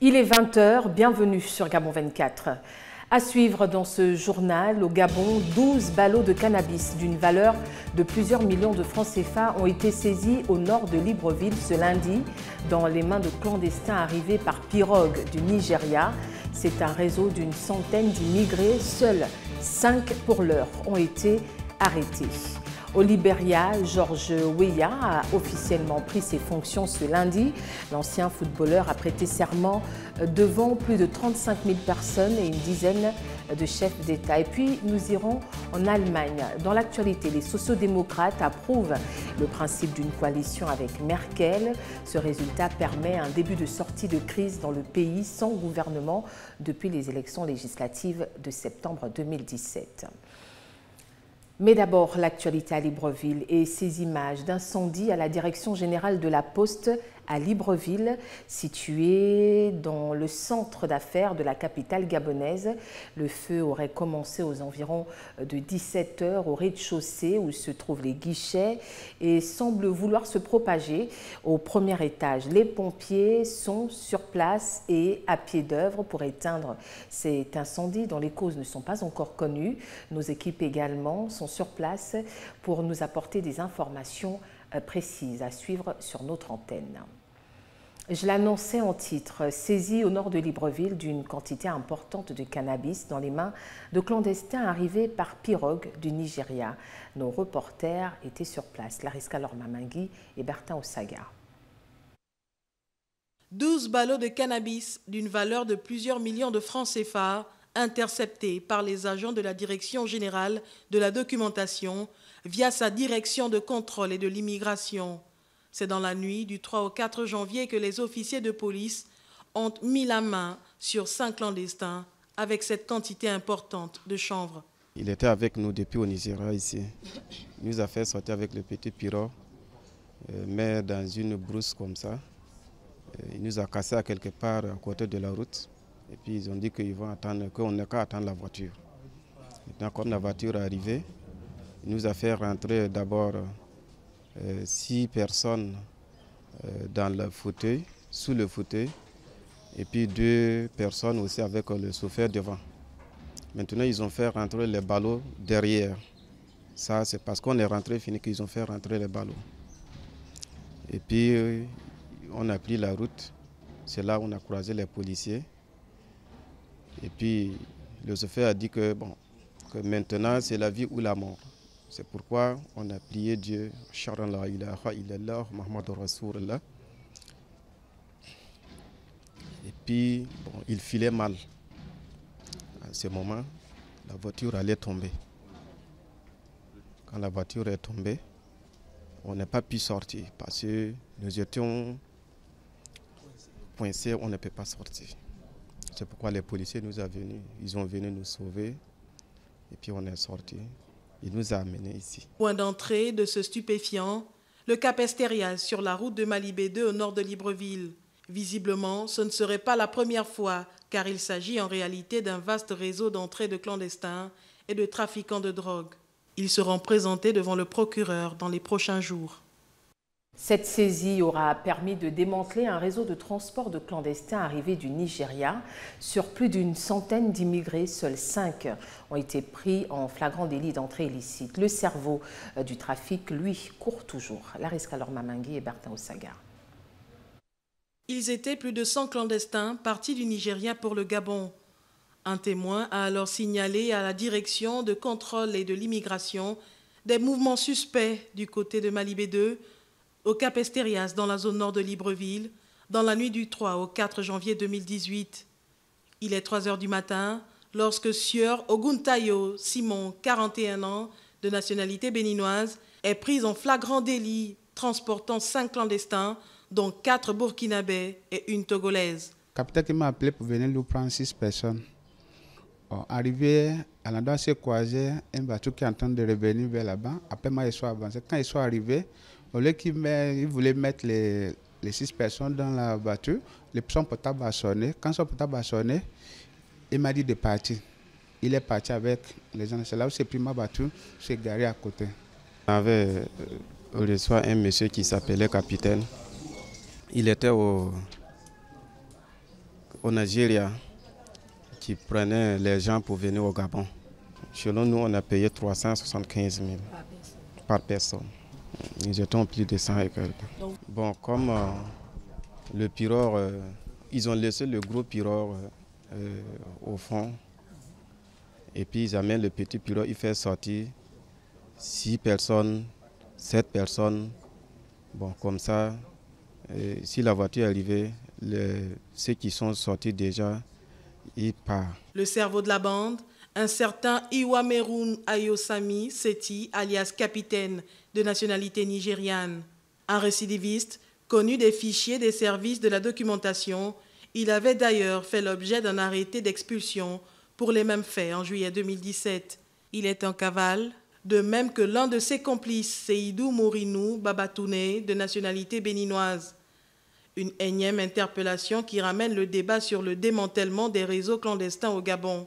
Il est 20 h, bienvenue sur Gabon 24. À suivre dans ce journal, au Gabon, 12 ballots de cannabis d'une valeur de plusieurs millions de francs CFA ont été saisis au nord de Libreville ce lundi dans les mains de clandestins arrivés par pirogue du Nigeria. C'est un réseau d'une centaine d'immigrés. Seuls 5 pour l'heure ont été arrêtés. Au Libéria, Georges Weah a officiellement pris ses fonctions ce lundi. L'ancien footballeur a prêté serment devant plus de 35 000 personnes et une dizaine de chefs d'État. Et puis, nous irons en Allemagne. Dans l'actualité, les sociodémocrates approuvent le principe d'une coalition avec Merkel. Ce résultat permet un début de sortie de crise dans le pays sans gouvernement depuis les élections législatives de septembre 2017. Mais d'abord, l'actualité à Libreville et ces images d'incendie à la direction générale de la Poste à Libreville, située dans le centre d'affaires de la capitale gabonaise. Le feu aurait commencé aux environs de 17 h au rez-de-chaussée où se trouvent les guichets et semble vouloir se propager au premier étage. Les pompiers sont sur place et à pied d'œuvre pour éteindre cet incendie dont les causes ne sont pas encore connues. Nos équipes également sont sur place pour nous apporter des informations précises à suivre sur notre antenne. Je l'annonçais en titre, saisie au nord de Libreville d'une quantité importante de cannabis dans les mains de clandestins arrivés par pirogue du Nigeria. Nos reporters étaient sur place, Lariska Lormamangui et Bertin Osaga. 12 ballots de cannabis d'une valeur de plusieurs millions de francs CFA interceptés par les agents de la Direction générale de la documentation via sa direction de contrôle et de l'immigration. C'est dans la nuit du 3 au 4 janvier que les officiers de police ont mis la main sur 5 clandestins avec cette quantité importante de chanvre. Il était avec nous depuis au Nigeria ici. Il nous a fait sortir avec le petit pirogue, mais dans une brousse comme ça. Il nous a cassé à quelque part à côté de la route. Et puis ils ont dit qu'ils vont attendre, qu'on n'a qu'à attendre la voiture. Maintenant, comme la voiture est arrivée, il nous a fait rentrer d'abord 6 personnes dans le fauteuil, sous le fauteuil, et puis 2 personnes aussi avec le chauffeur devant. Maintenant, ils ont fait rentrer les ballots derrière. Ça, c'est parce qu'on est rentré fini qu'ils ont fait rentrer les ballots. Et puis, on a pris la route. C'est là où on a croisé les policiers. Et puis, le chauffeur a dit que, bon, que maintenant, c'est la vie ou la mort. C'est pourquoi on a prié Dieu, la ilaha illallah, Muhammadur Rasulullah. Et puis, bon, il filait mal. À ce moment, la voiture allait tomber. Quand la voiture est tombée, on n'a pas pu sortir parce que nous étions coincés, on ne peut pas sortir. C'est pourquoi les policiers nous ont venus, ils ont venu nous sauver et puis on est sorti. Il nous a amenés ici. Point d'entrée de ce stupéfiant, le Cap Estérias sur la route de Malibé 2 au nord de Libreville. Visiblement, ce ne serait pas la première fois, car il s'agit en réalité d'un vaste réseau d'entrées de clandestins et de trafiquants de drogue. Ils seront présentés devant le procureur dans les prochains jours. Cette saisie aura permis de démanteler un réseau de transport de clandestins arrivés du Nigeria. Sur plus d'une centaine d'immigrés, seuls 5 ont été pris en flagrant délit d'entrée illicite. Le cerveau du trafic, lui, court toujours. Lariska Lormamangui et Bertin Osaga. Ils étaient plus de 100 clandestins partis du Nigeria pour le Gabon. Un témoin a alors signalé à la direction de contrôle et de l'immigration des mouvements suspects du côté de Malibé 2, au Cap Estérias, dans la zone nord de Libreville, dans la nuit du 3 au 4 janvier 2018. Il est 3 h du matin lorsque Sieur Oguntayo Simon, 41 ans, de nationalité béninoise, est pris en flagrant délit transportant 5 clandestins, dont 4 burkinabés et une togolaise. Le capitaine qui m'a appelé pour venir nous prendre 6 personnes. Bon, arrivé à l'endroit, c'est croisé un bateau qui est en train de revenir vers là-bas. Après, moi, ils sont avancés. Quand ils sont arrivés, au lieu qu'ils voulaient mettre les 6 personnes dans la voiture, son portable a sonné. Quand son portable a sonné, il m'a dit de partir. Il est parti avec les gens. C'est là où j'ai pris ma voiture, j'ai garé à côté. On avait reçu un monsieur qui s'appelait Capitaine. Il était au Nigeria qui prenaient les gens pour venir au Gabon. Selon nous, on a payé 375 000 par personne. Nous étions plus de 100 et quelques. Bon, comme le pirogue, ils ont laissé le gros pirogue au fond. Et puis ils amènent le petit pirogue, il fait sortir 6 personnes, 7 personnes. Bon, comme ça, si la voiture est arrivée, ceux qui sont sortis déjà, ils partent. Le cerveau de la bande, un certain Iwamerun Ayosami Seti, alias Capitaine, de nationalité nigériane. Un récidiviste, connu des fichiers des services de la documentation, il avait d'ailleurs fait l'objet d'un arrêté d'expulsion pour les mêmes faits en juillet 2017. Il est en cavale, de même que l'un de ses complices, Seydou Mourinou Babatouné, de nationalité béninoise. Une énième interpellation qui ramène le débat sur le démantèlement des réseaux clandestins au Gabon.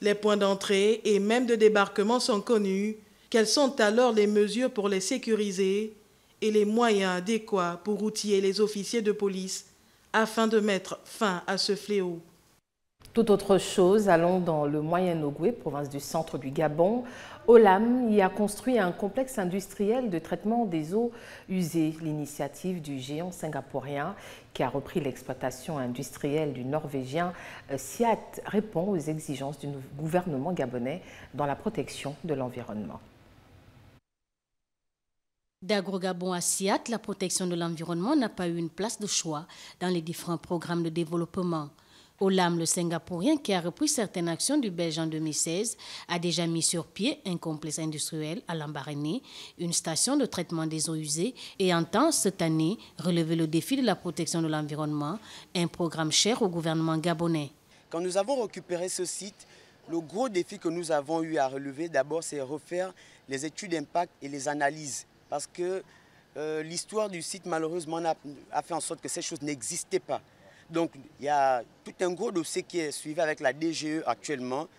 Les points d'entrée et même de débarquement sont connus. Quelles sont alors les mesures pour les sécuriser et les moyens adéquats pour outiller les officiers de police afin de mettre fin à ce fléau? Tout autre chose, allons dans le Moyen-Ogooué, province du centre du Gabon. Olam y a construit un complexe industriel de traitement des eaux usées. L'initiative du géant singapourien qui a repris l'exploitation industrielle du Norvégien Siat répond aux exigences du gouvernement gabonais dans la protection de l'environnement. D'Agro-Gabon à Siat, la protection de l'environnement n'a pas eu une place de choix dans les différents programmes de développement. Olam, le Singapourien, qui a repris certaines actions du Belge en 2016, a déjà mis sur pied un complexe industriel à Lambaréné, une station de traitement des eaux usées et entend cette année relever le défi de la protection de l'environnement, un programme cher au gouvernement gabonais. Quand nous avons récupéré ce site, le gros défi que nous avons eu à relever d'abord, c'est refaire les études d'impact et les analyses. Parce que l'histoire du site, malheureusement, a fait en sorte que ces choses n'existaient pas. Donc, il y a tout un gros dossier qui est suivi avec la DGE actuellement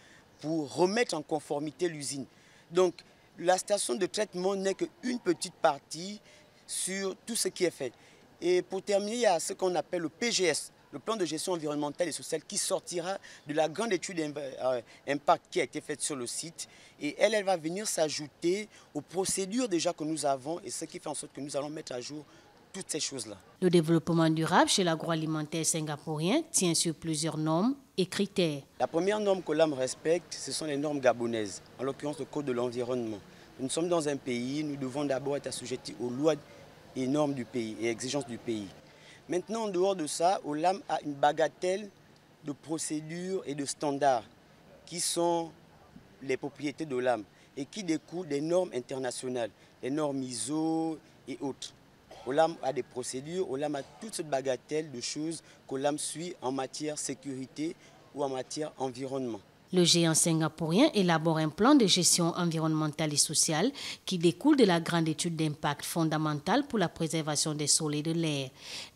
pour remettre en conformité l'usine. Donc, la station de traitement n'est qu'une petite partie sur tout ce qui est fait. Et pour terminer, il y a ce qu'on appelle le PGS, le plan de gestion environnementale et sociale, qui sortira de la grande étude d'impact qui a été faite sur le site. Et elle va venir s'ajouter aux procédures déjà que nous avons et ce qui fait en sorte que nous allons mettre à jour toutes ces choses-là. Le développement durable chez l'agroalimentaire singapourien tient sur plusieurs normes et critères. La première norme que l'AM respecte, ce sont les normes gabonaises, en l'occurrence le code de l'environnement. Nous sommes dans un pays, nous devons d'abord être assujettis aux lois et normes du pays et exigences du pays. Maintenant, en dehors de ça, Olam a une bagatelle de procédures et de standards qui sont les propriétés d'Olam et qui découlent des normes internationales, les normes ISO et autres. Olam a des procédures, Olam a toute cette bagatelle de choses qu'Olam suit en matière sécurité ou en matière environnement. Le géant singapourien élabore un plan de gestion environnementale et sociale qui découle de la grande étude d'impact fondamentale pour la préservation des sols et de l'air,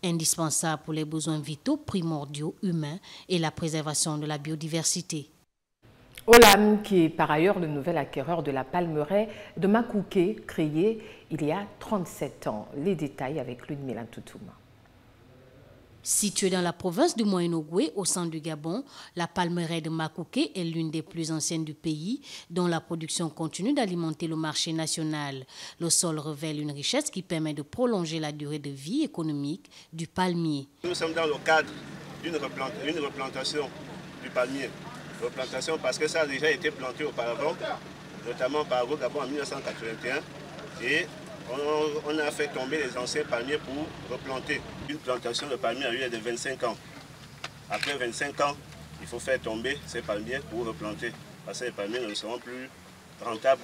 indispensable pour les besoins vitaux primordiaux humains et la préservation de la biodiversité. Olam, qui est par ailleurs le nouvel acquéreur de la palmeraie de Makouké, créée il y a 37 ans. Les détails avec Ludmila Toutouma. Située dans la province du Moyen-Ogooué, au centre du Gabon, la palmeraie de Makouké est l'une des plus anciennes du pays, dont la production continue d'alimenter le marché national. Le sol révèle une richesse qui permet de prolonger la durée de vie économique du palmier. Nous sommes dans le cadre d'une replantation du palmier. Replantation parce que ça a déjà été planté auparavant, notamment par Agro-Gabon en 1981. Et on a fait tomber les anciens palmiers pour replanter. Une plantation de palmiers a eu de 25 ans. Après 25 ans, il faut faire tomber ces palmiers pour replanter. Parce que les palmiers ne seront plus rentables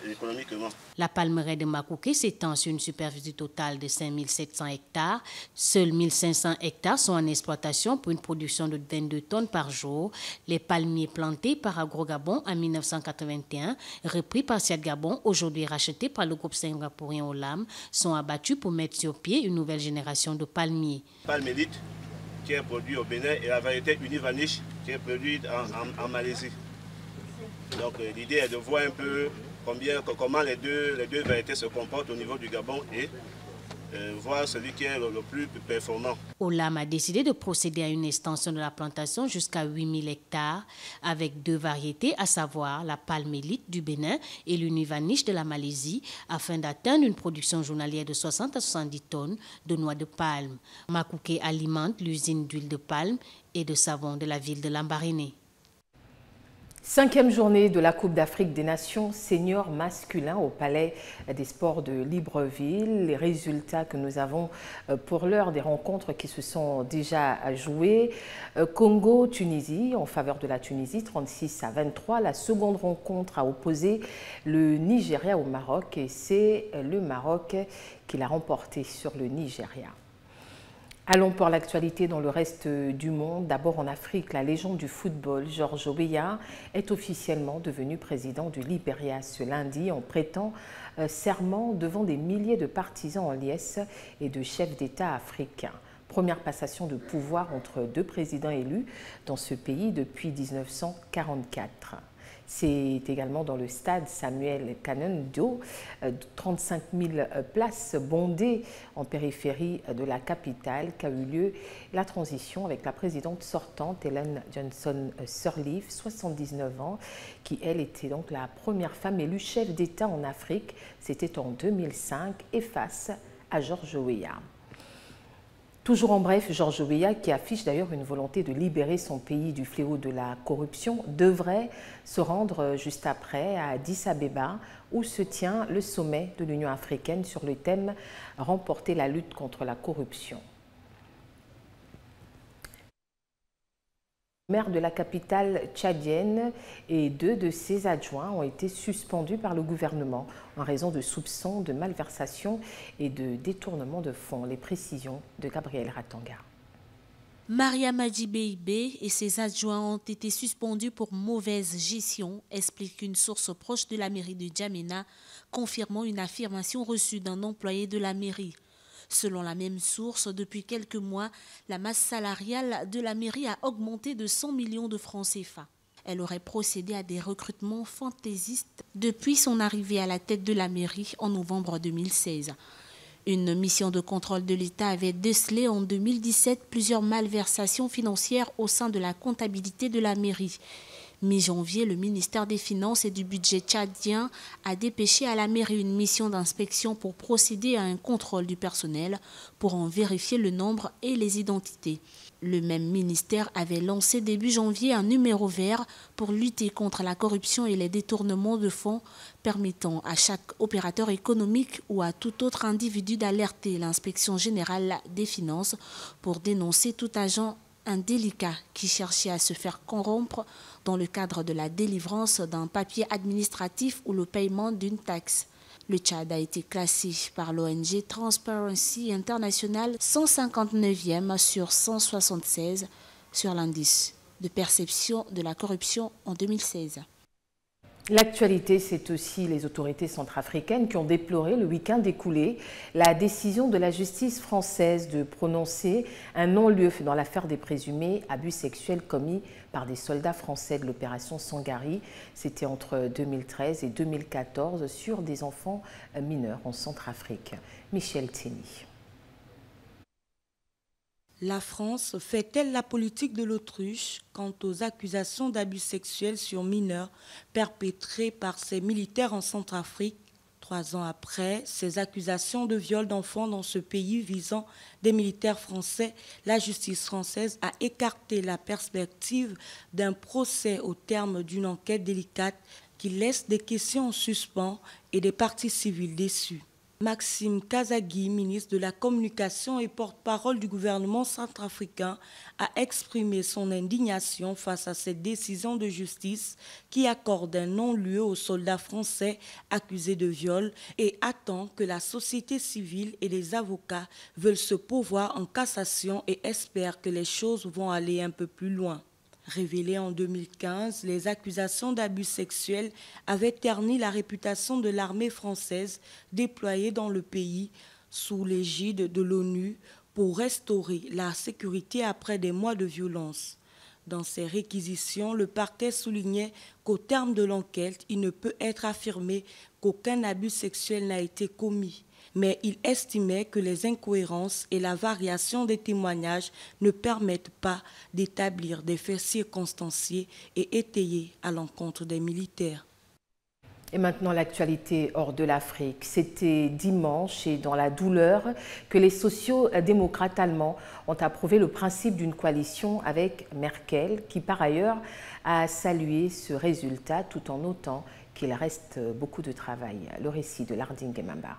économiquement. La palmeraie de Makouké s'étend sur une superficie totale de 5700 hectares. Seuls 1500 hectares sont en exploitation pour une production de 22 tonnes par jour. Les palmiers plantés par Agro-Gabon en 1981, repris par Siat Gabon, aujourd'hui rachetés par le groupe singapourien Olam, sont abattus pour mettre sur pied une nouvelle génération de palmiers. Palmélite, qui est produit au Bénin, et la variété Univanish, qui est produite en Malaisie. Donc l'idée est de voir un peu comment les deux variétés se comportent au niveau du Gabon et voir celui qui est le plus performant. Olam a décidé de procéder à une extension de la plantation jusqu'à 8000 hectares avec 2 variétés, à savoir la palme élite du Bénin et l'univaniche de la Malaisie, afin d'atteindre une production journalière de 60 à 70 tonnes de noix de palme. Makouké alimente l'usine d'huile de palme et de savon de la ville de Lambaréné. 5e journée de la Coupe d'Afrique des Nations seniors masculins au Palais des Sports de Libreville. Les résultats que nous avons pour l'heure des rencontres qui se sont déjà jouées. Congo-Tunisie en faveur de la Tunisie, 36-23. La seconde rencontre a opposé le Nigeria au Maroc et c'est le Maroc qui l'a remporté sur le Nigeria. Allons pour l'actualité dans le reste du monde. D'abord en Afrique, la légende du football, George Weah, est officiellement devenu président du Libéria ce lundi en prêtant serment devant des milliers de partisans en liesse et de chefs d'État africains. Première passation de pouvoir entre 2 présidents élus dans ce pays depuis 1944. C'est également dans le stade Samuel Kanongo, 35 000 places bondées en périphérie de la capitale qu'a eu lieu la transition avec la présidente sortante Ellen Johnson Sirleaf, 79 ans, qui elle était donc la première femme élue chef d'État en Afrique. C'était en 2005 et face à George Weah. Toujours en bref, George Weah, qui affiche d'ailleurs une volonté de libérer son pays du fléau de la corruption, devrait se rendre juste après à Addis Abeba, où se tient le sommet de l'Union africaine sur le thème « Remporter la lutte contre la corruption ». Le maire de la capitale tchadienne et 2 de ses adjoints ont été suspendus par le gouvernement en raison de soupçons de malversation et de détournement de fonds. Les précisions de Gabriel Ratanga. Mariam Adjibeibe et ses adjoints ont été suspendus pour mauvaise gestion, explique une source proche de la mairie de Djamena, confirmant une affirmation reçue d'un employé de la mairie. Selon la même source, depuis quelques mois, la masse salariale de la mairie a augmenté de 100 millions de francs CFA. Elle aurait procédé à des recrutements fantaisistes depuis son arrivée à la tête de la mairie en novembre 2016. Une mission de contrôle de l'État avait décelé en 2017 plusieurs malversations financières au sein de la comptabilité de la mairie. Mi-janvier, le ministère des Finances et du Budget tchadien a dépêché à la mairie une mission d'inspection pour procéder à un contrôle du personnel pour en vérifier le nombre et les identités. Le même ministère avait lancé début janvier un numéro vert pour lutter contre la corruption et les détournements de fonds, permettant à chaque opérateur économique ou à tout autre individu d'alerter l'inspection générale des finances pour dénoncer tout agent indélicat qui cherchait à se faire corrompre dans le cadre de la délivrance d'un papier administratif ou le paiement d'une taxe. Le Tchad a été classé par l'ONG Transparency International 159e sur 176 sur l'indice de perception de la corruption en 2016. L'actualité, c'est aussi les autorités centrafricaines qui ont déploré le week-end écoulé la décision de la justice française de prononcer un non-lieu dans l'affaire des présumés abus sexuels commis par des soldats français de l'opération Sangari. C'était entre 2013 et 2014 sur des enfants mineurs en Centrafrique. Michel Thény. La France fait-elle la politique de l'autruche quant aux accusations d'abus sexuels sur mineurs perpétrées par ces militaires en Centrafrique? 3 ans après ces accusations de viol d'enfants dans ce pays visant des militaires français, la justice française a écarté la perspective d'un procès au terme d'une enquête délicate qui laisse des questions en suspens et des parties civiles déçues. Maxime Kazagui, ministre de la Communication et porte-parole du gouvernement centrafricain, a exprimé son indignation face à cette décision de justice qui accorde un non-lieu aux soldats français accusés de viol et attend que la société civile et les avocats veulent se pourvoir en cassation et espère que les choses vont aller un peu plus loin. Révélées en 2015, les accusations d'abus sexuels avaient terni la réputation de l'armée française déployée dans le pays sous l'égide de l'ONU pour restaurer la sécurité après des mois de violence. Dans ses réquisitions, le parquet soulignait qu'au terme de l'enquête, il ne peut être affirmé qu'aucun abus sexuel n'a été commis. mais il estimait que les incohérences et la variation des témoignages ne permettent pas d'établir des faits circonstanciés et étayés à l'encontre des militaires. Et maintenant, l'actualité hors de l'Afrique. C'était dimanche et dans la douleur que les sociaux-démocrates allemands ont approuvé le principe d'une coalition avec Merkel, qui par ailleurs a salué ce résultat tout en notant qu'il reste beaucoup de travail. Le récit de Lardin Gemamba.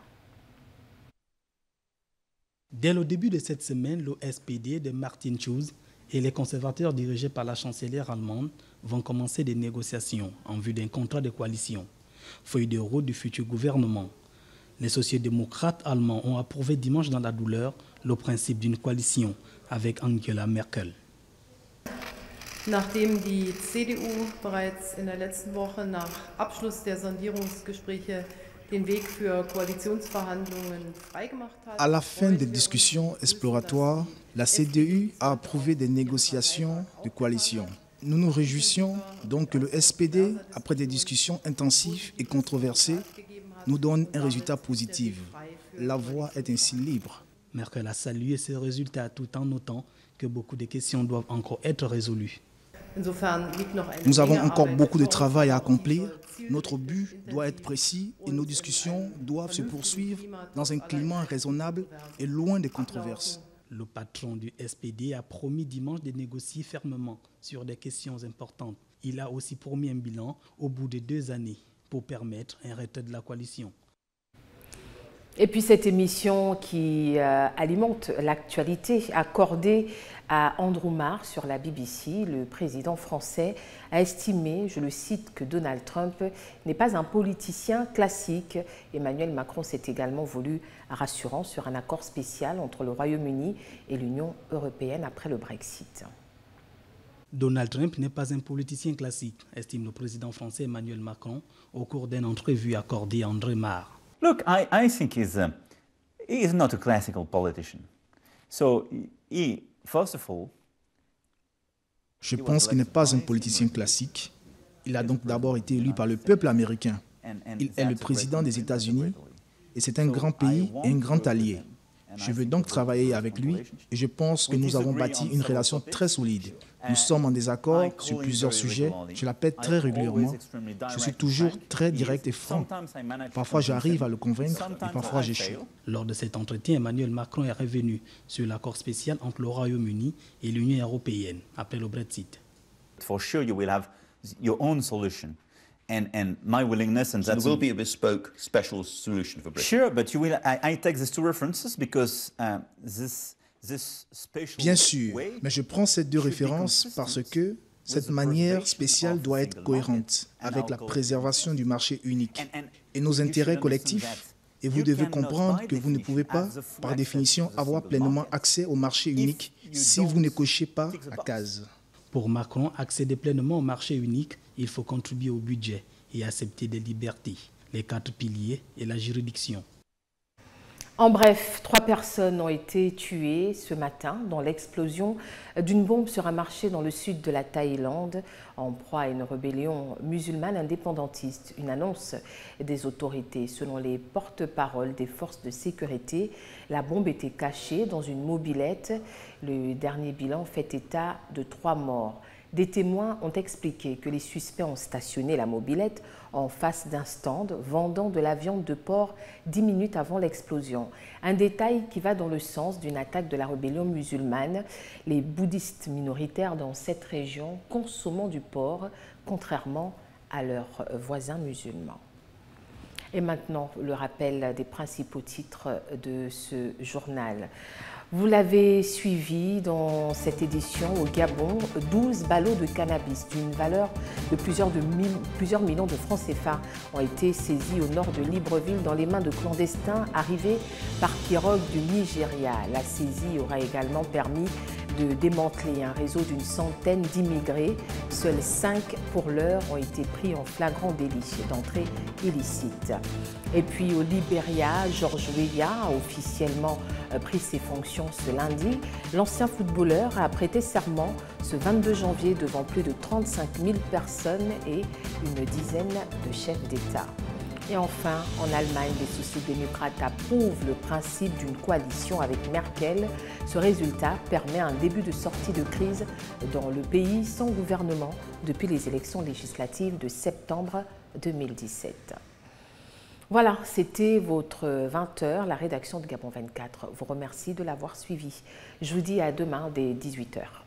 Dès le début de cette semaine, le SPD de Martin Schulz et les conservateurs dirigés par la chancelière allemande vont commencer des négociations en vue d'un contrat de coalition. Feuille de route du futur gouvernement. Les sociaux-démocrates allemands ont approuvé dimanche dans la douleur le principe d'une coalition avec Angela Merkel. Nachdem die CDU bereits in der letzten Woche nach Abschluss der Sondierungsgespräche den Weg für Koalitionsverhandlungen freigemacht hat. À la fin des discussions exploratoires, la CDU a approuvé des négociations de coalition. Nous nous réjouissons donc que le SPD, après des discussions intensives et controversées, nous donne un résultat positif. La voie est ainsi libre. Merkel a salué ces résultats tout en notant que beaucoup de questions doivent encore être résolues. Nous avons encore beaucoup de travail à accomplir. Notre but doit être précis et nos discussions doivent se poursuivre dans un climat raisonnable et loin des controverses. Le patron du SPD a promis dimanche de négocier fermement sur des questions importantes. Il a aussi promis un bilan au bout de 2 années pour permettre un retrait de la coalition. Et puis cette émission qui alimente l'actualité accordée à Andrew Marr sur la BBC, le président français a estimé, je le cite, que Donald Trump n'est pas un politicien classique. Emmanuel Macron s'est également voulu rassurant sur un accord spécial entre le Royaume-Uni et l'Union européenne après le Brexit. Donald Trump n'est pas un politicien classique, estime le président français Emmanuel Macron au cours d'une entrevue accordée à André Marr. Look, I think he is not a classical politician. So first of all, je pense qu'il n'est pas un politicien classique. Il a donc d'abord été élu par le peuple américain. Il est le président des États-Unis et c'est un grand pays et un grand allié. Je veux donc travailler avec lui et je pense que nous avons bâti une relation très solide. Nous sommes en désaccord sur plusieurs sujets. Je l'appelle très régulièrement. Je suis toujours très direct et franc. Parfois, j'arrive à le convaincre et parfois, j'échoue. Lors de cet entretien, Emmanuel Macron est revenu sur l'accord spécial entre le Royaume-Uni et l'Union européenne après le Brexit. For sure, you will have your own solution. And my willingness, and that will be a bespoke special solution for Britain. Sure, but you will. I take these 2 references because Bien sûr, mais je prends ces 2 références parce que cette manière spéciale doit être cohérente avec la préservation du marché unique et nos intérêts collectifs. Et vous devez comprendre que vous ne pouvez pas, par définition, avoir pleinement accès au marché unique si vous ne cochez pas la case. Pour Macron, accéder pleinement au marché unique, il faut contribuer au budget et accepter des libertés, les 4 piliers et la juridiction. En bref, 3 personnes ont été tuées ce matin dans l'explosion d'une bombe sur un marché dans le sud de la Thaïlande, en proie à une rébellion musulmane indépendantiste. Une annonce des autorités. Selon les porte-paroles des forces de sécurité, la bombe était cachée dans une mobilette. Le dernier bilan fait état de 3 morts. Des témoins ont expliqué que les suspects ont stationné la mobilette en face d'un stand vendant de la viande de porc 10 minutes avant l'explosion. Un détail qui va dans le sens d'une attaque de la rébellion musulmane. Les bouddhistes minoritaires dans cette région consommant du porc, contrairement à leurs voisins musulmans. Et maintenant, le rappel des principaux titres de ce journal. Vous l'avez suivi dans cette édition au Gabon, 12 ballots de cannabis d'une valeur de plusieurs millions de francs CFA ont été saisis au nord de Libreville dans les mains de clandestins arrivés par pirogue du Nigeria. La saisie aura également permis de démanteler un réseau d'une centaine d'immigrés. Seuls 5 pour l'heure ont été pris en flagrant délit d'entrée illicite. Et puis au Libéria, George Weah a officiellement pris ses fonctions ce lundi. L'ancien footballeur a prêté serment ce 22 janvier devant plus de 35 000 personnes et une dizaine de chefs d'État. Et enfin, en Allemagne, les sociaux-démocrates approuvent le principe d'une coalition avec Merkel. Ce résultat permet un début de sortie de crise dans le pays sans gouvernement depuis les élections législatives de septembre 2017. Voilà, c'était votre 20h. La rédaction de Gabon 24 vous remercie de l'avoir suivi. Je vous dis à demain dès 18h.